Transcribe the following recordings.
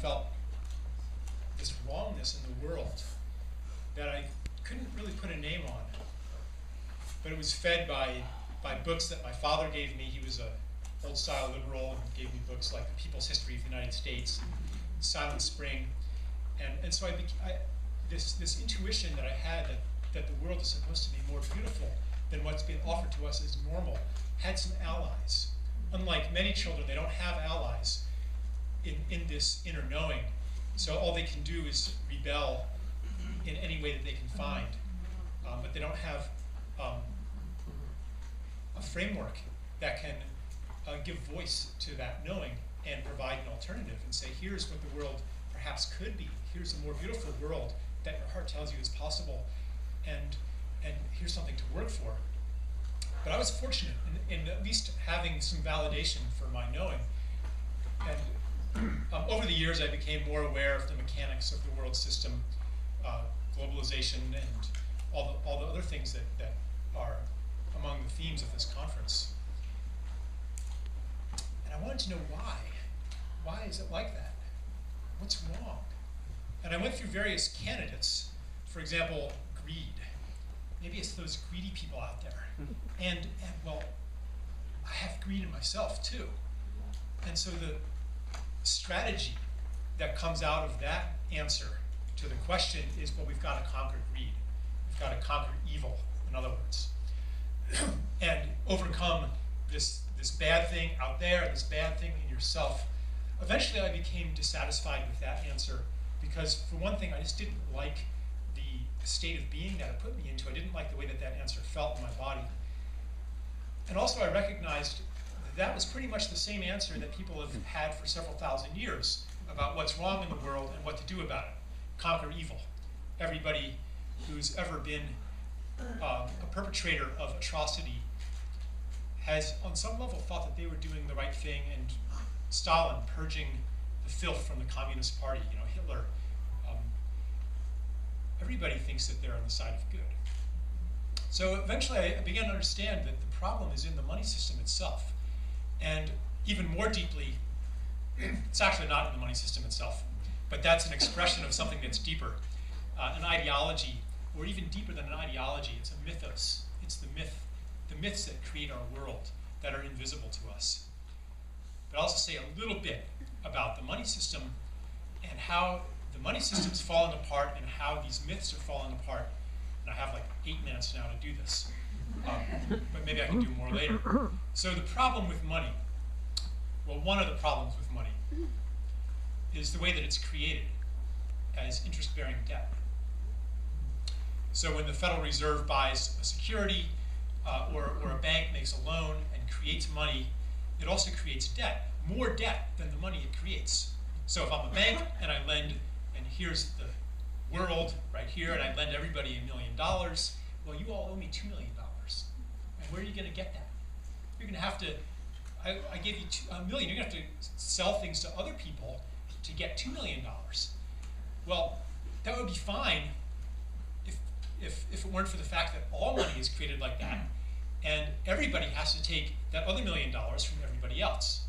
felt this wrongness in the world that I couldn't really put a name on. But it was fed by books that my father gave me. He was a old-style liberal and gave me books like The People's History of the United States, Silent Spring. And so this intuition that I had that the world is supposed to be more beautiful than what's been offered to us as normal had some allies. Unlike many children, they don't have allies in this inner knowing. So all they can do is rebel in any way that they can find. But they don't have a framework that can give voice to that knowing and provide an alternative and say, here's what the world perhaps could be. Here's a more beautiful world that your heart tells you is possible, and here's something to work for. But I was fortunate in at least having some validation for my knowing. And over the years, I became more aware of the mechanics of the world system, globalization, and all the other things that are among the themes of this conference. And I wanted to know why. Why is it like that? What's wrong? And I went through various candidates. For example, greed. Maybe it's those greedy people out there. And well, I have greed in myself too. And so the strategy that comes out of that answer to the question is, well, we've got to conquer greed. We've got to conquer evil, in other words. And overcome this bad thing out there, this bad thing in yourself. Eventually I became dissatisfied with that answer because, for one thing, I just didn't like the state of being that it put me into. I didn't like the way that answer felt in my body. And also I recognized that was pretty much the same answer that people have had for several thousand years about what's wrong in the world and what to do about it. Conquer evil. Everybody who's ever been a perpetrator of atrocity has on some level thought that they were doing the right thing, and Stalin purging the filth from the Communist Party, Hitler. Everybody thinks that they're on the side of good. So eventually I began to understand that the problem is in the money system itself. And even more deeply, it's actually not in the money system itself, but that's an expression of something that's deeper, an ideology, or even deeper than an ideology. It's a mythos. It's the myths that create our world that are invisible to us. But I'll also say a little bit about the money system and how the money system's falling apart and how these myths are falling apart. And I have like 8 minutes now to do this, but maybe I can do more later. So the problem with money, well, one of the problems with money is the way that it's created as interest-bearing debt. So when the Federal Reserve buys a security or a bank makes a loan and creates money, it also creates debt, more debt than the money it creates. So if I'm a bank and I lend, and here's the world right here, and I lend everybody $1 million, well, you all owe me $2 million. And where are you going to get that? You're going to have to, I gave you $1 million, you're going to have to sell things to other people to get $2 million. Well, that would be fine if it weren't for the fact that all money is created like that, and everybody has to take that other $1 million from everybody else.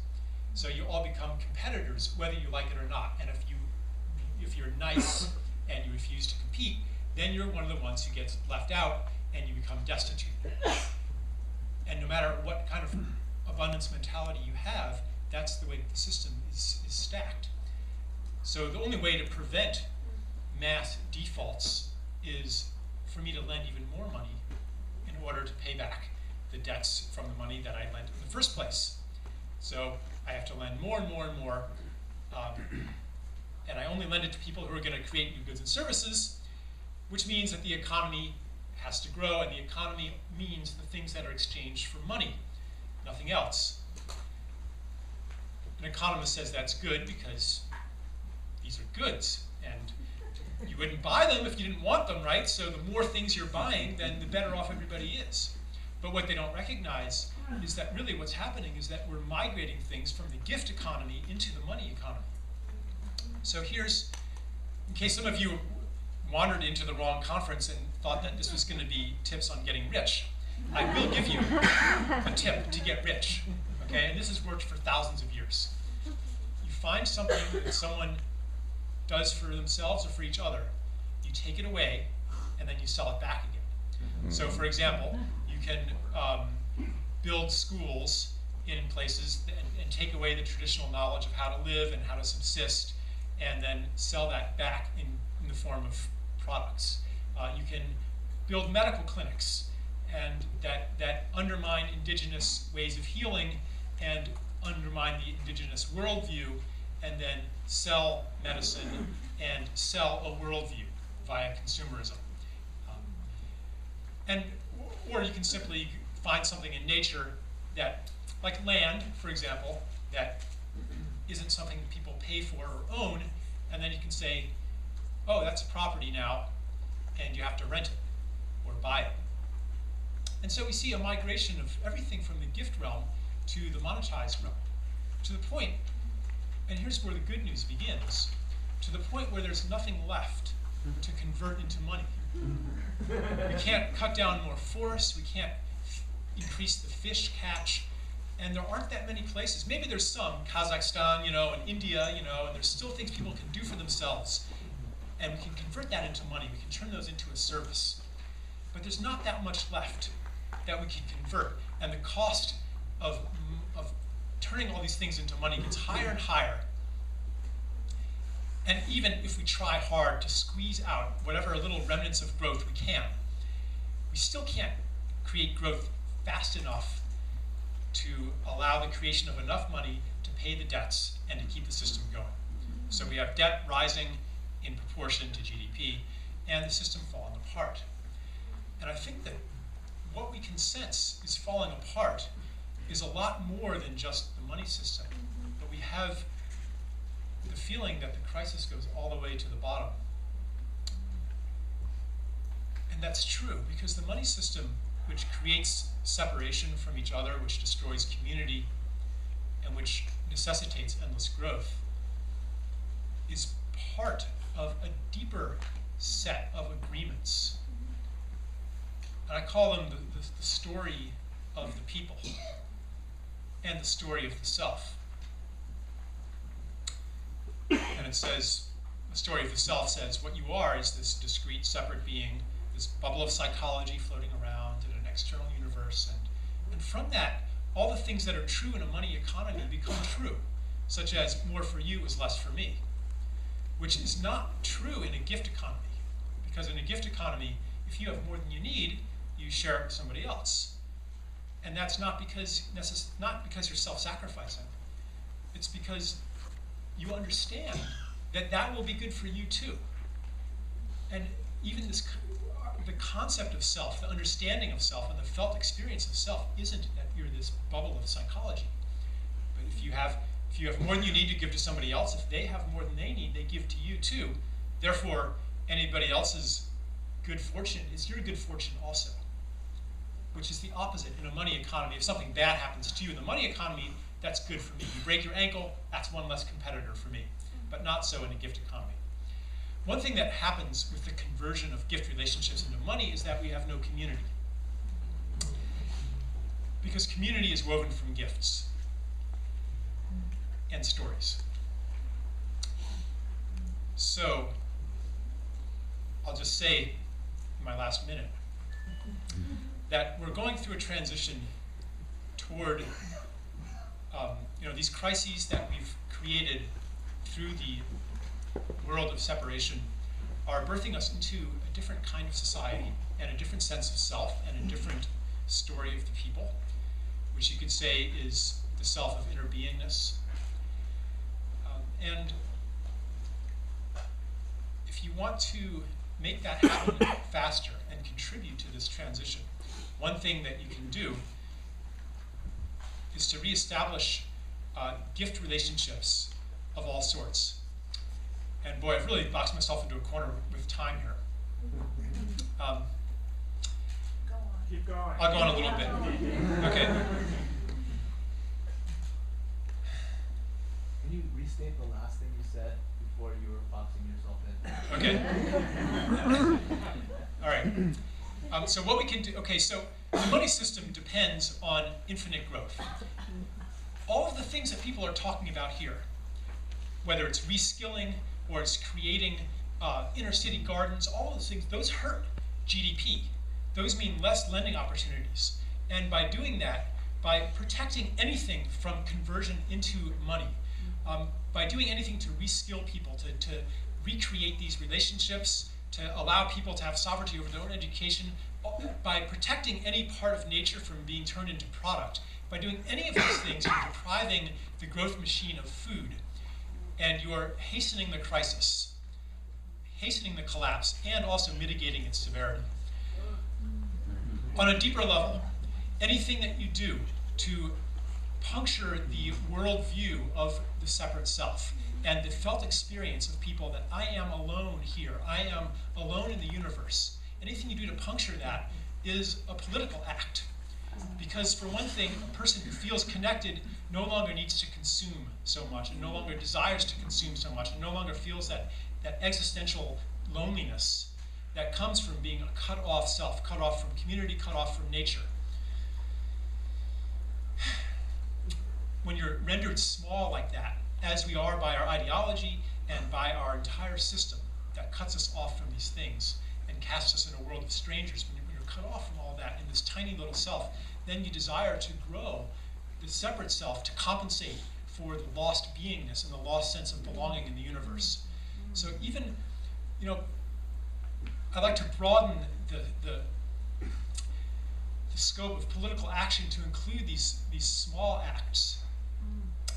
So you all become competitors, whether you like it or not. And if you're nice and you refuse to compete, then you're one of the ones who gets left out and you become destitute. And no matter what kind of abundance mentality you have, that's the way that the system is stacked. So the only way to prevent mass defaults is for me to lend even more money in order to pay back the debts from the money that I lent in the first place. So I have to lend more and more and more, and I only lend it to people who are going to create new goods and services, which means that the economy has to grow, and the economy means the things that are exchanged for money, nothing else. An economist says that's good because these are goods, and you wouldn't buy them if you didn't want them, right? So the more things you're buying, then the better off everybody is. But what they don't recognize is that really what's happening is that we're migrating things from the gift economy into the money economy. So here's, in case some of you wandered into the wrong conference and thought that this was going to be tips on getting rich, I will give you a tip to get rich, okay? And this has worked for thousands of years. You find something that someone does for themselves or for each other, you take it away, and then you sell it back again. So for example, you can build schools in places and take away the traditional knowledge of how to live and how to subsist, and then sell that back in the form of products. You can build medical clinics and that undermine indigenous ways of healing and undermine the indigenous worldview, and then sell medicine and sell a worldview via consumerism. Or you can simply find something in nature that, like land, for example, that isn't something that people pay for or own, and then you can say, oh, that's a property now, and you have to rent it or buy it. And so we see a migration of everything from the gift realm to the monetized realm, to the point, and here's where the good news begins, to the point where there's nothing left to convert into money. We can't cut down more forests, we can't increase the fish catch, and there aren't that many places. Maybe there's some, Kazakhstan, and India, and there's still things people can do for themselves, and we can convert that into money, we can turn those into a service. But there's not that much left that we can convert, and the cost of turning all these things into money gets higher and higher. And even if we try hard to squeeze out whatever little remnants of growth we can, we still can't create growth fast enough to allow the creation of enough money to pay the debts and to keep the system going. So we have debt rising in proportion to GDP, and the system falling apart. And I think that what we can sense is falling apart is a lot more than just the money system, but we have the feeling that the crisis goes all the way to the bottom. And that's true, because the money system, which creates separation from each other, which destroys community, and which necessitates endless growth, is part of a deeper set of agreements. And I call them the story of the people and the story of the self. And it says, the story of the self says, what you are is this discrete, separate being, this bubble of psychology floating around in an external universe. And from that, all the things that are true in a money economy become true, such as more for you is less for me, which is not true in a gift economy. Because in a gift economy, if you have more than you need, you share it with somebody else. And that's not because you're self-sacrificing. It's because you understand that that will be good for you too. And even the concept of self, the understanding of self, and the felt experience of self isn't that you're this bubble of psychology. But if you have more than you need to give to somebody else, if they have more than they need, they give to you too. Therefore, anybody else's good fortune is your good fortune also, which is the opposite in a money economy. If something bad happens to you in the money economy, that's good for me. You break your ankle, that's one less competitor for me, but not so in a gift economy. One thing that happens with the conversion of gift relationships into money is that we have no community. Because community is woven from gifts and stories. So, I'll just say in my last minute that we're going through a transition toward these crises that we've created through the world of separation are birthing us into a different kind of society and a different sense of self and a different story of the people, which you could say is the self of inner beingness. And if you want to make that happen faster and contribute to this transition, one thing that you can do is to reestablish gift relationships of all sorts. And boy, I've really boxed myself into a corner with time here. Go on. Keep going. I'll go on a little bit. Okay. Can you restate the last thing you said before you were boxing yourself in? Okay. All right. So what we can do, okay, so the money system depends on infinite growth. All of the things that people are talking about here, whether it's reskilling, or it's creating inner city gardens, all of those things, those hurt GDP. Those mean less lending opportunities. And by doing that, by protecting anything from conversion into money, by doing anything to reskill people, to recreate these relationships, to allow people to have sovereignty over their own education, by protecting any part of nature from being turned into product, by doing any of these things, you're depriving the growth machine of food, and you are hastening the crisis, hastening the collapse, and also mitigating its severity. On a deeper level, anything that you do to puncture the worldview of the separate self and the felt experience of people that I am alone here, I am alone in the universe, anything you do to puncture that is a political act. Because for one thing, a person who feels connected no longer needs to consume so much, and no longer desires to consume so much, and no longer feels that existential loneliness that comes from being a cut-off self, cut off from community, cut off from nature. When you're rendered small like that, as we are by our ideology and by our entire system that cuts us off from these things and casts us in a world of strangers, when you're cut off from all that in this tiny little self, then you desire to grow the separate self to compensate for the lost beingness and the lost sense of belonging in the universe. So even, I like to broaden the scope of political action to include these small acts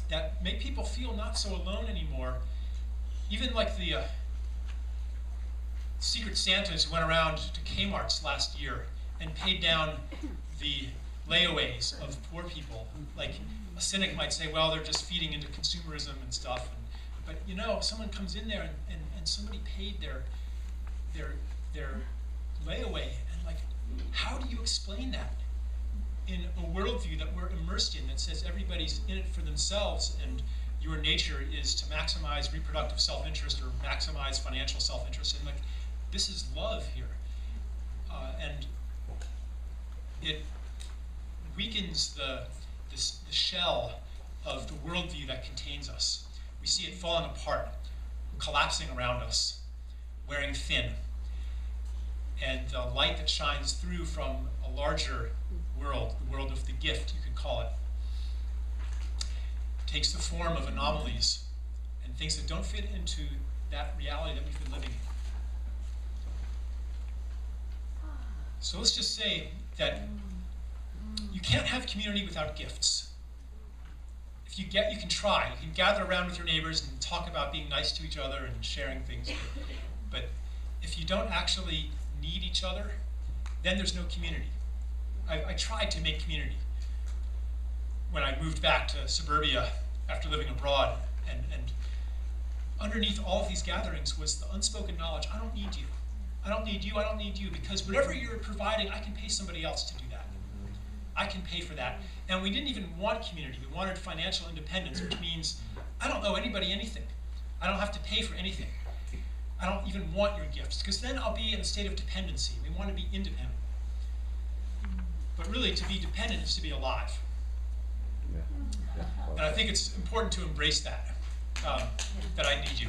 that make people feel not so alone anymore. Even like the Secret Santas who went around to Kmart's last year and paid down the layaways of poor people. Like a cynic might say, well, they're just feeding into consumerism and stuff. But someone comes in there and somebody paid their layaway, and like, how do you explain that in a worldview that we're immersed in that says everybody's in it for themselves and your nature is to maximize reproductive self-interest or maximize financial self-interest, and like, this is love here. And it weakens the shell of the worldview that contains us. We see it falling apart, collapsing around us, wearing thin. And the light that shines through from a larger world, the world of the gift, you could call it, takes the form of anomalies and things that don't fit into that reality that we've been living in. So let's just say that you can't have community without gifts. If you can try. You can gather around with your neighbors and talk about being nice to each other and sharing things. But if you don't actually need each other, then there's no community. I tried to make community when I moved back to suburbia after living abroad, and underneath all of these gatherings was the unspoken knowledge, I don't need you. I don't need you, I don't need you, because whatever you're providing, I can pay somebody else to do that. I can pay for that. And we didn't even want community. We wanted financial independence, which means I don't owe anybody anything. I don't have to pay for anything. I don't even want your gifts, because then I'll be in a state of dependency. We want to be independent. But really, to be dependent is to be alive. And I think it's important to embrace that, that I need you.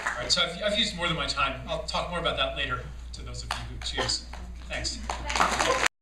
All right, so I've used more than my time. I'll talk more about that later to those of you who choose. Thanks.